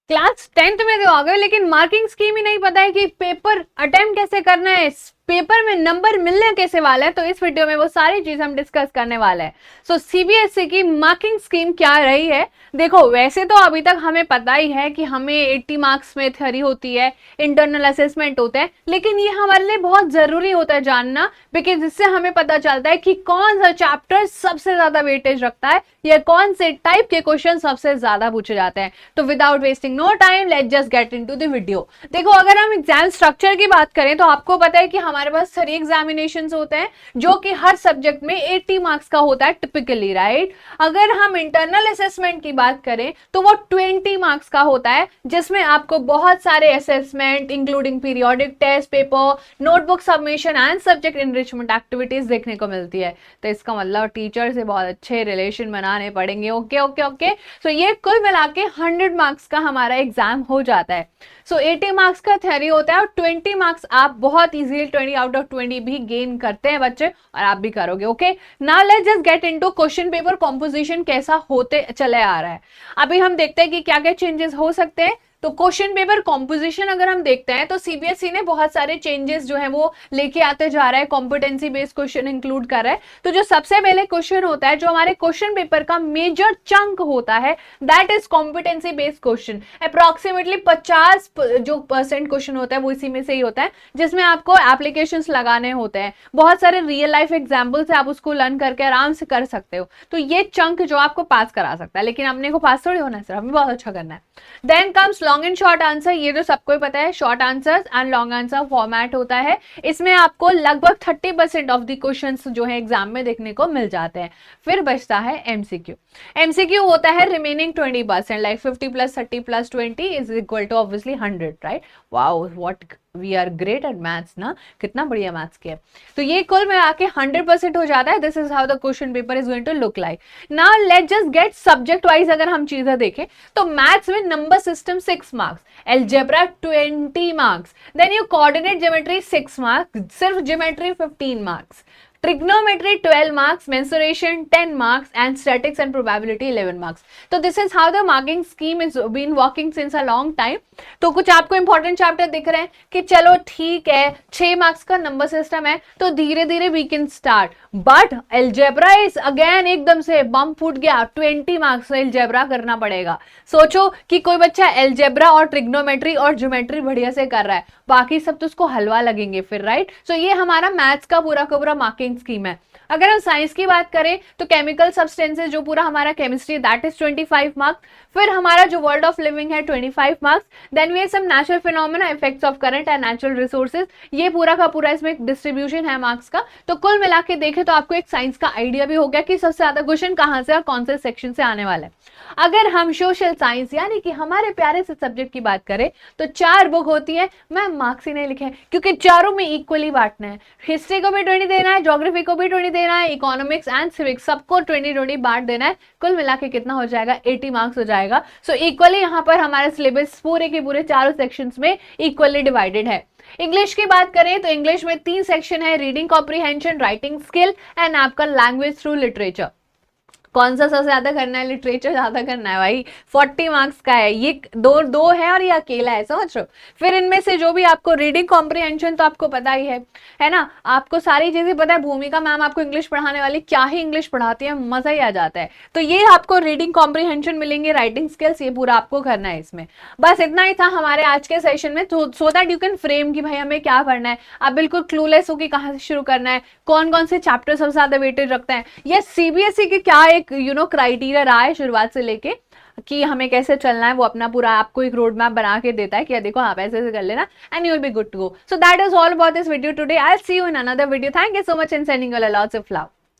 Class 10th में तो आ गए, लेकिन मार्किंग स्कीम ही नहीं पता है कि पेपर अटेम्प्ट कैसे करना है, पेपर में नंबर मिलने कैसे वाला है। तो इस वीडियो में वो सारी चीज हम डिस्कस करने वाले हैं। सो सीबीएसई की मार्किंग स्कीम क्या रही है। देखो, वैसे तो अभी तक हमें पता ही है कि हमें 80 मार्क्स में थ्योरी होती है, इंटरनल असेसमेंट होते हैं, लेकिन ये हमारे लिए बहुत जरूरी होता है जानना, बिकॉज इससे हमें पता चलता है कि कौन सा चैप्टर सबसे ज्यादा वेटेज रखता है या कौन से टाइप के क्वेश्चन सबसे ज्यादा पूछे जाते हैं। तो without wasting no time, let's just get into the video. देखो, अगर हम एग्जाम स्ट्रक्चर की बात करें तो आपको पता है कि हमारे पास 3 एग्जामिनेशंस होते हैं, जो कि हर सब्जेक्ट में 80 मार्क्स का होता है टिपिकली, राइट। अगर हम इंटरनल असेसमेंट की बात करें तो वो 20 मार्क्स का होता है, जिसमें आपको बहुत सारे assessment including periodic test paper, notebook submission and subject enrichment activities देखने को मिलती है। तो इसका मतलब टीचर से बहुत अच्छे रिलेशन बनाने पड़ेंगे। Okay okay okay. सो ये कुल मिला के 100 मार्क्स का हमारा एग्जाम हो जाता है। सो 80 मार्क्स का थ्योरी होता है और 20 मार्क्स आप बहुत इजीली 20 आउट ऑफ 20 भी गेन करते हैं बच्चे, और आप भी करोगे। Okay, now let's just get into question paper composition कैसा होते चले आ रहा है। अभी हम देखते हैं कि क्या क्या चेंजेस हो सकते हैं। तो क्वेश्चन पेपर कॉम्पोजिशन अगर हम देखते हैं तो सीबीएसई ने बहुत सारे चेंजेस जो है वो लेके आते जा रहा है, कॉम्पिटेंसी बेस्ड क्वेश्चन इंक्लूड कर रहा है। तो जो सबसे पहले क्वेश्चन होता है, जो हमारे क्वेश्चन पेपर का मेजर चंक होता है, that is competency based question. Approximately 50 जो परसेंट क्वेश्चन होता है वो इसी में से ही होता है, जिसमें आपको एप्लीकेशन लगाने होते हैं। बहुत सारे रियल लाइफ एग्जाम्पल से आप उसको लर्न करके आराम से कर सकते हो। तो ये चंक जो आपको पास करा सकता है, लेकिन अपने को पास थोड़ी होना है, सिर्फ हमें बहुत अच्छा करना है। Then comes long and short answer. ये तो सबको ही पता है, short answers and long answer format होता है। इसमें आपको लगभग 30% ऑफ द क्वेश्चंस जो है एग्जाम में देखने को मिल जाते हैं। फिर बचता है एमसीक्यू। एमसीक्यू होता है remaining 20%, like 50 + 30 + 20 is equal to obviously 100, right. Wow, what we are great at maths ना, कितना बढ़िया मैथ्स किया। तो ये कुल में आके 100% हो जाता है। This is how the question paper is going to look like. Now let's just get subject wise अगर हम चीजें देखें तो मैथ्स में number system 6 marks, algebra 20 marks, then you coordinate geometry 6 marks, सिर्फ geometry 15 marks, trigonometry 12 marks, mensuration 10 marks, and statics and probability 11 marks. तो this is how the marking scheme is been working since a long time. तो कुछ आपको important chapter दिख रहे हैं कि चलो ठीक है 6 मार्क्स का नंबर सिस्टम है, तो धीरे धीरे we can start. But algebra is again एकदम से बम फूट गया, 20 मार्क्स एल्जेब्रा करना पड़ेगा। सोचो कि कोई बच्चा एल्जेब्रा और ट्रिग्नोमेट्री और ज्योमेट्री बढ़िया से कर रहा है, बाकी सब तो उसको हलवा लगेंगे फिर, राइट। सो ये हमारा मैथ्स का पूरा का पूरा मार्किंग स्कीम है। अगर हम साइंस की बात करें तो केमिकल सब्सटेंसेस जो पूरा हमारा केमिस्ट्री, दैट इज 25 मार्क्स। फिर हमारा जो वर्ल्ड ऑफ लिविंग है 25 marks. Then we have some natural phenomena, effects of current and natural resources, ये पूरा का पूरा इसमें एक डिस्ट्रीब्यूशन है मार्क्स का। तो कुल मिला के देखें तो आपको एक साइंस का आइडिया भी हो गया कि सबसे ज्यादा क्वेश्चन कहां से और कौन से सेक्शन से आने वाला है। अगर हम सोशल साइंस यानी कि हमारे प्यारे से सब्जेक्ट की बात करें तो 4 बुक होती है। मैं मार्क्स ही नहीं लिखे क्योंकि चारों में इक्वली बांटना है। हिस्ट्री को भी 20 देना है, ज्योग्राफी को भी 20 देना है, इकोनॉमिक्स एंड सिविक्स सबको 20-20 बांट देना है। कुल मिला के कितना हो जाएगा, 80 मार्क्स हो जाएगा। सो इक्वली यहाँ पर हमारा सिलेबस पूरे के पूरे चारों सेक्शंस में इक्वली डिवाइडेड है। इंग्लिश की बात करें तो इंग्लिश में 3 सेक्शन है, reading comprehension, writing skill and आपका लैंग्वेज थ्रू लिटरेचर। कौन सा सबसे ज्यादा करना है, लिटरेचर ज्यादा करना है भाई, 40 मार्क्स का है। ये दो है और ये अकेला है, समझ रहे हो। फिर इनमें से जो भी आपको रीडिंग कॉम्प्रिहेंशन तो आपको पता ही है ना, आपको सारी चीजें पता है। भूमिका मैम आपको इंग्लिश पढ़ाने वाली क्या ही इंग्लिश पढ़ाती है, मजा ही आ जाता है। तो ये आपको रीडिंग कॉम्प्रिहेंशन मिलेंगे, राइटिंग स्किल्स, ये पूरा आपको करना है इसमें। बस इतना ही था हमारे आज के सेशन में, so that you can frame कि भाई हमें क्या करना है। आप बिल्कुल क्लूलेस हो कि कहां से शुरू करना है, कौन कौन से चैप्टर सबसे ज्यादा वेटेज रखते हैं, या सीबीएसई के क्या एक क्राइटेरिया रहा है शुरुआत से लेके कि हमें कैसे चलना है। वो अपना पूरा आपको एक रोड मैप बना के देता है कि देखो आप ऐसे ऐसे कर लेना and you will be good to go. So that is all about this video today. I will see you in another video. Thank you so much in sending you lots of love.